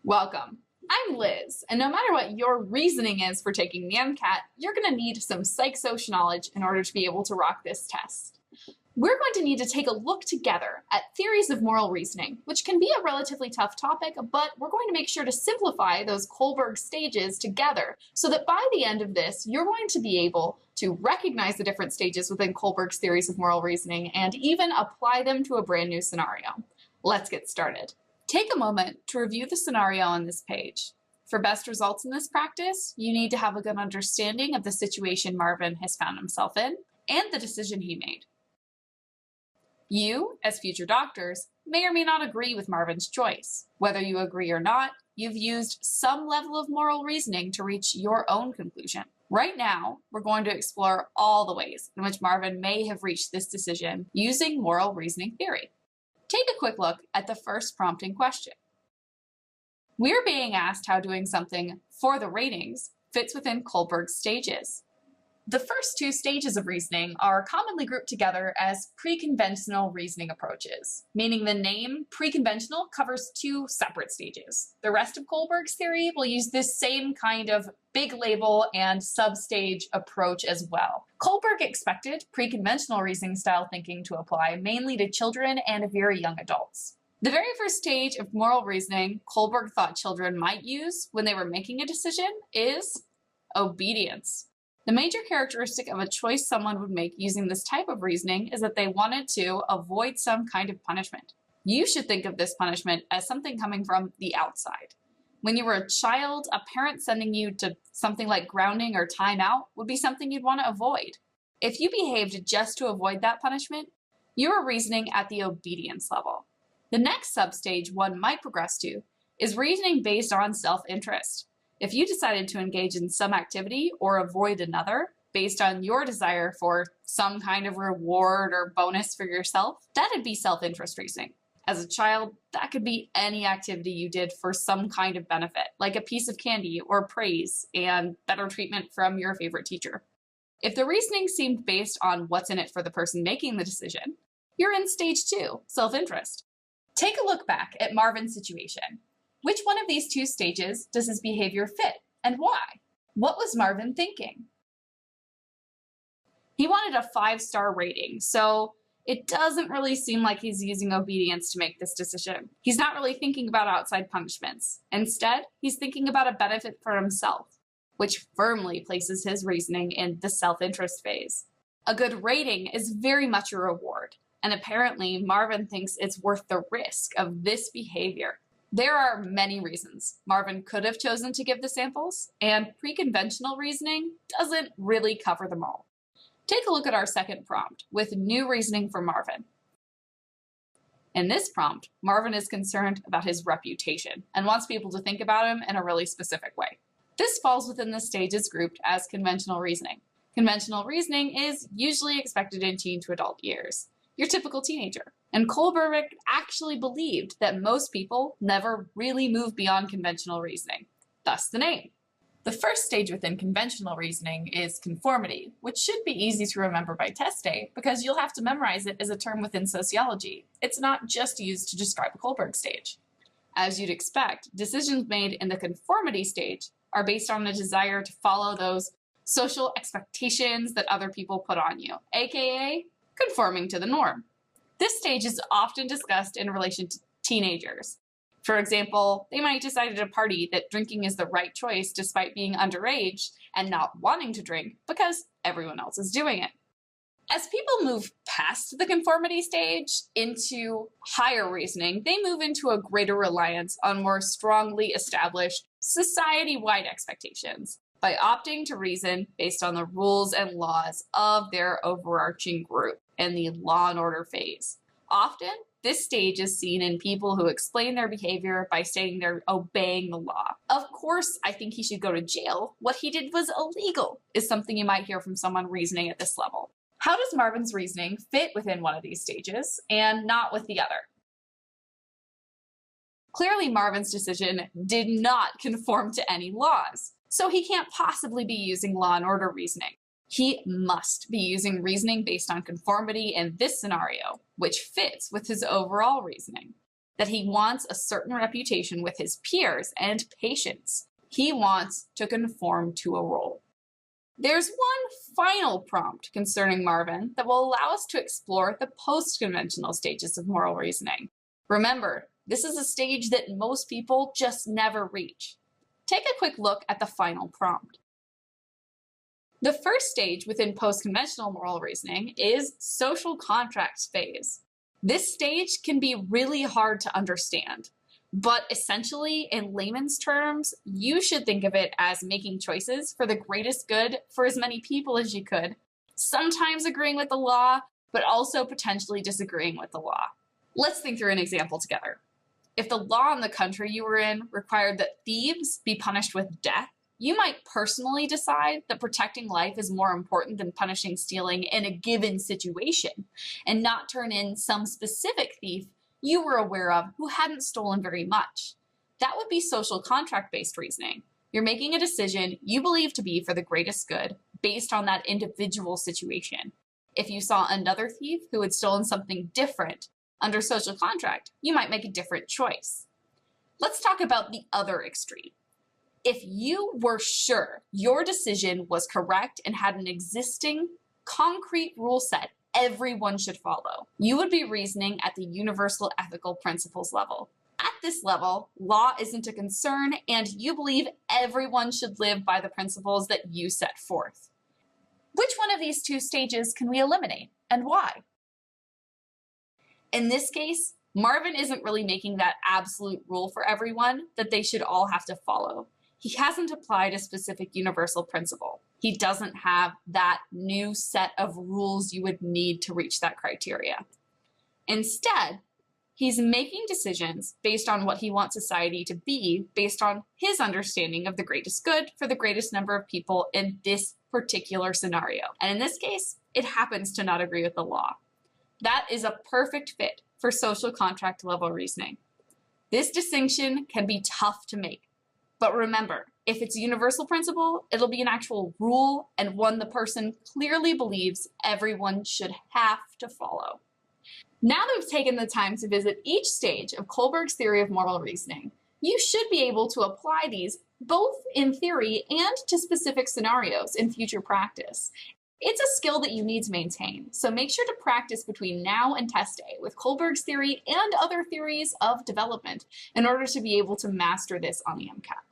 Welcome. I'm Liz, and no matter what your reasoning is for taking the MCAT, you're going to need some psych-social knowledge in order to be able to rock this test. We're going to need to take a look together at theories of moral reasoning, which can be a relatively tough topic, but we're going to make sure to simplify those Kohlberg stages together so that by the end of this, you're going to be able to recognize the different stages within Kohlberg's theories of moral reasoning and even apply them to a brand new scenario. Let's get started. Take a moment to review the scenario on this page. For best results in this practice, you need to have a good understanding of the situation Marvin has found himself in and the decision he made. You, as future doctors, may or may not agree with Marvin's choice. Whether you agree or not, you've used some level of moral reasoning to reach your own conclusion. Right now, we're going to explore all the ways in which Marvin may have reached this decision using moral reasoning theory. Take a quick look at the first prompting question. We're being asked how doing something for the ratings fits within Kohlberg's stages. The first two stages of reasoning are commonly grouped together as pre-conventional reasoning approaches, meaning the name pre-conventional covers two separate stages. The rest of Kohlberg's theory will use this same kind of big label and sub-stage approach as well. Kohlberg expected pre-conventional reasoning style thinking to apply mainly to children and very young adults. The very first stage of moral reasoning Kohlberg thought children might use when they were making a decision is obedience. The major characteristic of a choice someone would make using this type of reasoning is that they wanted to avoid some kind of punishment. You should think of this punishment as something coming from the outside. When you were a child, a parent sending you to something like grounding or timeout would be something you'd want to avoid. If you behaved just to avoid that punishment, you were reasoning at the obedience level. The next substage one might progress to is reasoning based on self-interest. If you decided to engage in some activity or avoid another based on your desire for some kind of reward or bonus for yourself, that'd be self-interest reasoning. As a child, that could be any activity you did for some kind of benefit, like a piece of candy or praise and better treatment from your favorite teacher. If the reasoning seemed based on what's in it for the person making the decision, you're in stage 2, self-interest. Take a look back at Marvin's situation. Which one of these two stages does his behavior fit, and why? What was Marvin thinking? He wanted a 5-star rating, so it doesn't really seem like he's using obedience to make this decision. He's not really thinking about outside punishments. Instead, he's thinking about a benefit for himself, which firmly places his reasoning in the self-interest phase. A good rating is very much a reward, and apparently Marvin thinks it's worth the risk of this behavior. There are many reasons Marvin could have chosen to give the samples, and pre-conventional reasoning doesn't really cover them all. Take a look at our second prompt with new reasoning for Marvin. In this prompt, Marvin is concerned about his reputation and wants people to think about him in a really specific way. This falls within the stages grouped as conventional reasoning. Conventional reasoning is usually expected in teen to adult years, your typical teenager. And Kohlberg actually believed that most people never really move beyond conventional reasoning, thus the name. The first stage within conventional reasoning is conformity, which should be easy to remember by test day because you'll have to memorize it as a term within sociology. It's not just used to describe a Kohlberg stage. As you'd expect, decisions made in the conformity stage are based on a desire to follow those social expectations that other people put on you, aka conforming to the norm. This stage is often discussed in relation to teenagers. For example, they might decide at a party that drinking is the right choice despite being underage and not wanting to drink because everyone else is doing it. As people move past the conformity stage into higher reasoning, they move into a greater reliance on more strongly established society-wide expectations by opting to reason based on the rules and laws of their overarching group in the law and order phase. Often, this stage is seen in people who explain their behavior by saying they're obeying the law. Of course, I think he should go to jail. What he did was illegal, is something you might hear from someone reasoning at this level. How does Marvin's reasoning fit within one of these stages and not with the other? Clearly, Marvin's decision did not conform to any laws, so he can't possibly be using law and order reasoning. He must be using reasoning based on conformity in this scenario, which fits with his overall reasoning. that he wants a certain reputation with his peers and patients. He wants to conform to a role. There's one final prompt concerning Marvin that will allow us to explore the post-conventional stages of moral reasoning. Remember, this is a stage that most people just never reach. Take a quick look at the final prompt. The first stage within post-conventional moral reasoning is social contracts phase. This stage can be really hard to understand, but essentially, in layman's terms, you should think of it as making choices for the greatest good for as many people as you could, sometimes agreeing with the law, but also potentially disagreeing with the law. Let's think through an example together. If the law in the country you were in required that thieves be punished with death, you might personally decide that protecting life is more important than punishing stealing in a given situation, and not turn in some specific thief you were aware of who hadn't stolen very much. That would be social contract-based reasoning. You're making a decision you believe to be for the greatest good based on that individual situation. If you saw another thief who had stolen something different under social contract, you might make a different choice. Let's talk about the other extreme. If you were sure your decision was correct and had an existing concrete rule set everyone should follow, you would be reasoning at the universal ethical principles level. At this level, law isn't a concern, and you believe everyone should live by the principles that you set forth. Which one of these two stages can we eliminate, and why? In this case, Marvin isn't really making that absolute rule for everyone that they should all have to follow. He hasn't applied a specific universal principle. He doesn't have that new set of rules you would need to reach that criteria. Instead, he's making decisions based on what he wants society to be, based on his understanding of the greatest good for the greatest number of people in this particular scenario. And in this case, it happens to not agree with the law. That is a perfect fit for social contract level reasoning. This distinction can be tough to make. But remember, if it's a universal principle, it'll be an actual rule and one the person clearly believes everyone should have to follow. Now that we've taken the time to visit each stage of Kohlberg's theory of moral reasoning, you should be able to apply these both in theory and to specific scenarios in future practice. It's a skill that you need to maintain, so make sure to practice between now and test day with Kohlberg's theory and other theories of development in order to be able to master this on the MCAT.